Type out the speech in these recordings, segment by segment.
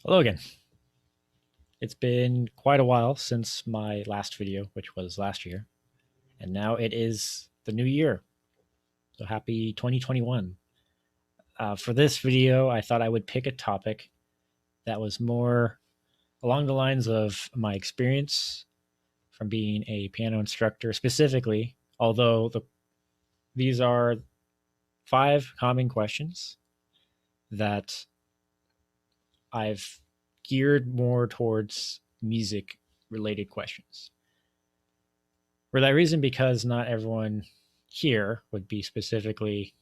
Hello again. It's been quite a while since my last video, which was last year, and now it is the new year. So happy 2021. For this video, I thought I would pick a topic that was more along the lines of my experience from being a piano instructor specifically, although these are 5 common questions that I've geared more towards music related questions. For that reason, because not everyone here would be specifically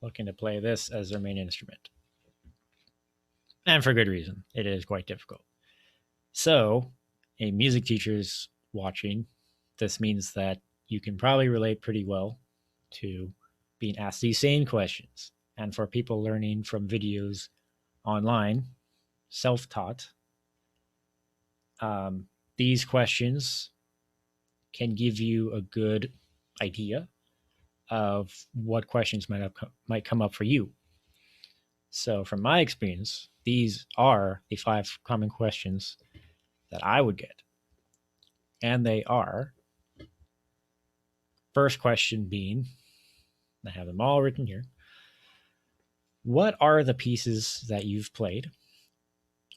looking to play this as their main instrument. And for good reason. It is quite difficult. So, a music teacher's watching. This means that you can probably relate pretty well to being asked these same questions. And for people learning from videos online, self taught, these questions can give you a good idea of what questions might come up for you. So, from my experience, these are the 5 common questions that I would get. And they are first question being, I have them all written here. What are the pieces that you've played?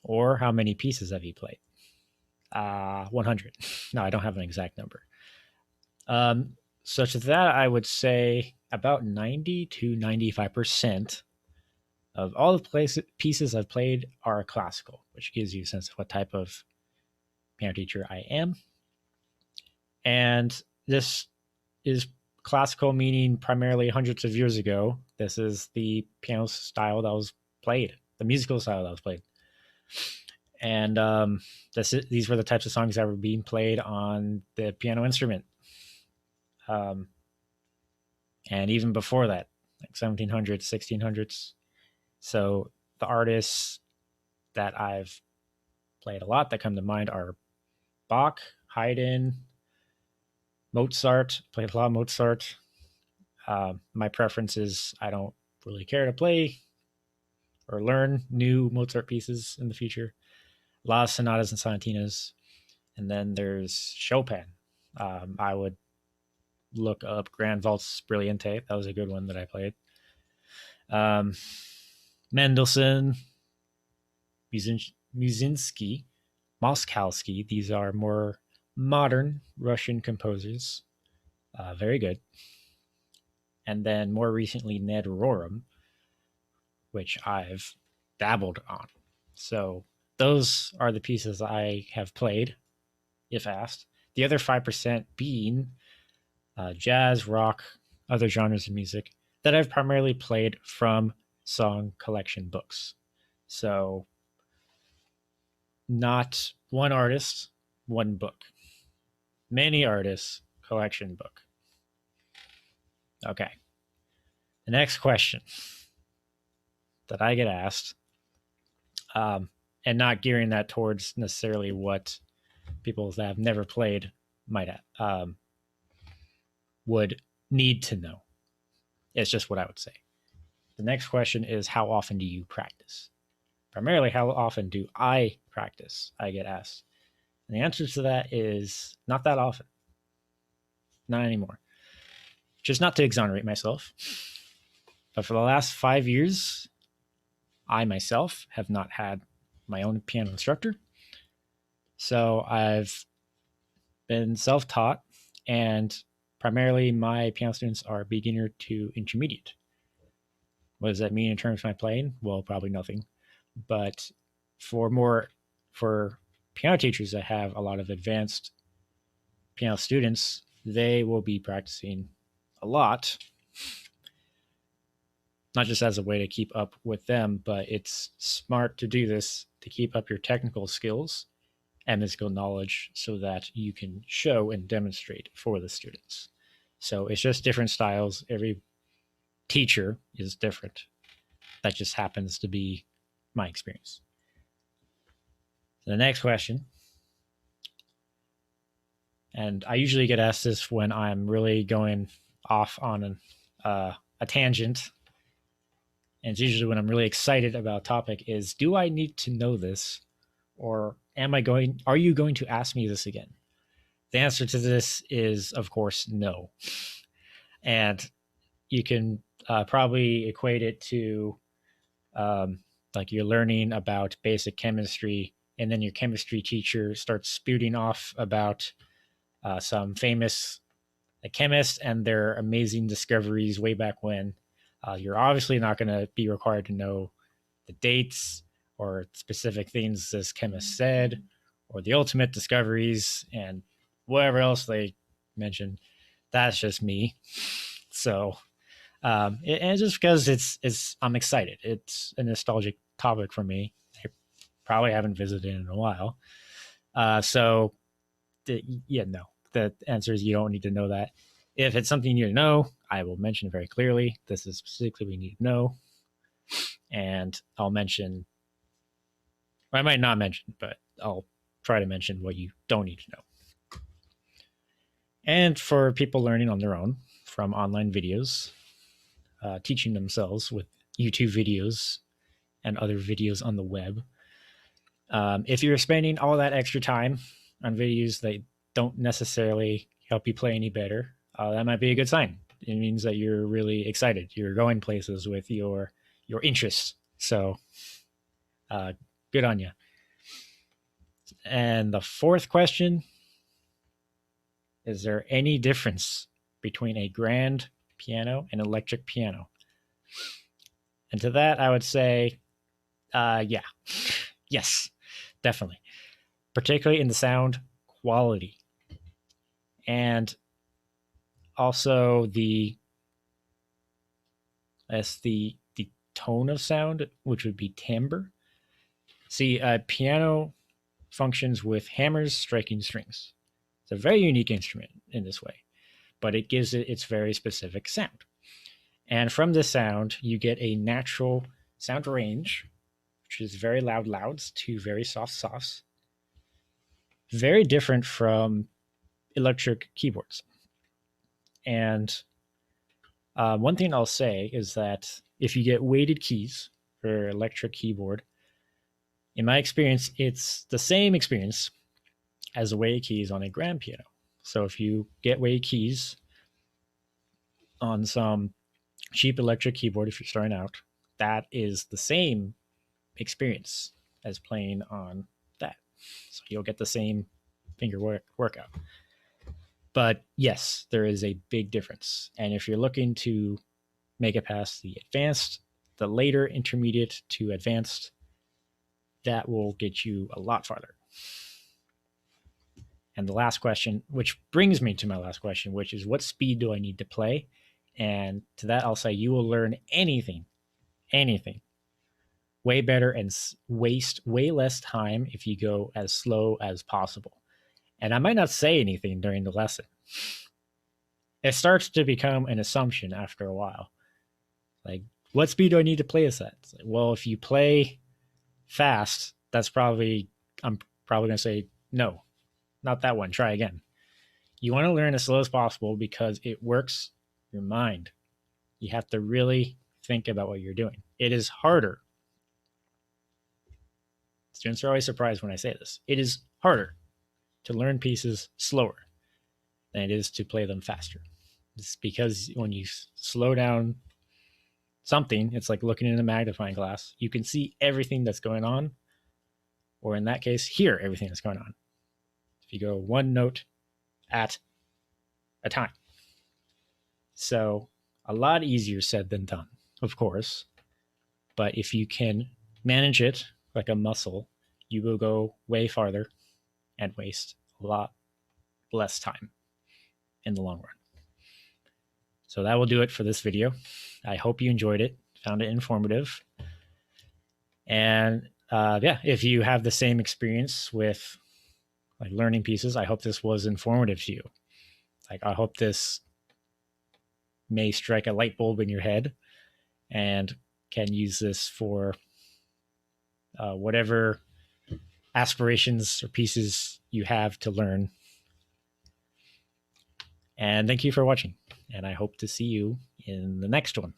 Or how many pieces have you played? 100. No, I don't have an exact number. Such that I would say about 90 to 95% of all the pieces I've played are classical, which gives you a sense of what type of piano teacher I am. And this is classical, meaning primarily hundreds of years ago. This is the piano style that was played, the musical style that was played. And these were the types of songs that were being played on the piano instrument. And even before that, like 1700s, 1600s. So the artists that I've played a lot that come to mind are Bach, Haydn, Mozart. Played a lot of Mozart. My preference is I don't really care to play or learn new Mozart pieces in the future. A lot of sonatas and sonatinas. And then there's Chopin. I would look up Grand Waltz Brilliante. That was a good one that I played. Mendelssohn, Musinski, Moskowski. These are more modern Russian composers. Very good. And then more recently, Ned Rorem, which I've dabbled on. So those are the pieces I have played, if asked. The other 5% being jazz, rock, other genres of music that I've primarily played from song collection books. So not one artist, one book. Many artists, collection book. Okay. The next question that I get asked, and not gearing that towards necessarily what people that have never played might would need to know. It's just what I would say. The next question is, how often do you practice? Primarily, how often do I practice? I get asked. And the answer to that is not that often. Not anymore. Just not to exonerate myself. But for the last 5 years, I myself have not had my own piano instructor. So I've been self taught, and primarily my piano students are beginner to intermediate. What does that mean in terms of my playing? Well, probably nothing. But for piano teachers that have a lot of advanced piano students, they will be practicing a lot, not just as a way to keep up with them, but it's smart to do this to keep up your technical skills and musical knowledge so that you can show and demonstrate for the students. So it's just different styles. Every teacher is different. That just happens to be my experience. So the next question, and I usually get asked this when I'm really going off on a tangent And it's usually when I'm really excited about a topic is, do I need to know this? Or are you going to ask me this again? The answer to this is, of course, no. And you can probably equate it to like you're learning about basic chemistry, and then your chemistry teacher starts spouting off about some famous chemists and their amazing discoveries way back when. You're obviously not going to be required to know the dates or specific things this chemist said, or the ultimate discoveries and whatever else they mentioned. That's just me. So, and just because I'm excited. It's a nostalgic topic for me. I probably haven't visited in a while. So, yeah, no. The answer is you don't need to know that. If it's something you need to know, I will mention very clearly. This is specifically we need to know, and I'll mention. I might not mention, but I'll try to mention what you don't need to know. And for people learning on their own from online videos, teaching themselves with YouTube videos and other videos on the web, if you're spending all that extra time on videos that don't necessarily help you play any better, that might be a good sign. It means that you're really excited. You're going places with your interests. So, good on you. And the fourth question: is there any difference between a grand piano and electric piano? And to that, I would say, yeah, yes, definitely, particularly in the sound quality, and also the tone of sound, which would be timbre. See, a piano functions with hammers striking strings. It's a very unique instrument in this way, but it gives it its very specific sound. And from this sound, you get a natural sound range, which is very loud louds to very soft softs. Very different from electric keyboards. And one thing I'll say is that if you get weighted keys for electric keyboard, in my experience, it's the same experience as the weighted keys on a grand piano. So if you get weighted keys on some cheap electric keyboard, if you're starting out, that is the same experience as playing on that. So you'll get the same finger workout. But yes, there is a big difference. And if you're looking to make it past the advanced, the later intermediate to advanced, that will get you a lot farther. And the last question, which brings me to my last question, which is what speed do I need to play? And to that, I'll say you will learn anything way better and waste way less time if you go as slow as possible. And I might not say anything during the lesson. It starts to become an assumption after a while. Like, what speed do I need to play this at? Like, well, if you play fast, I'm probably going to say, no, not that one. Try again. You want to learn as slow as possible because it works your mind. You have to really think about what you're doing. It is harder. Students are always surprised when I say this. It is harder to learn pieces slower than it is to play them faster. It's because when you slow down something, it's like looking in a magnifying glass. You can see everything that's going on, or in that case, hear everything that's going on. If you go one note at a time. So a lot easier said than done, of course. But if you can manage it like a muscle, you will go way farther and waste a lot less time in the long run. So that will do it for this video. I hope you enjoyed it, found it informative. And yeah, if you have the same experience with like learning pieces, I hope this was informative to you. Like, I hope this may strike a light bulb in your head and can use this for whatever aspirations or pieces you have to learn. And thank you for watching. And I hope to see you in the next one.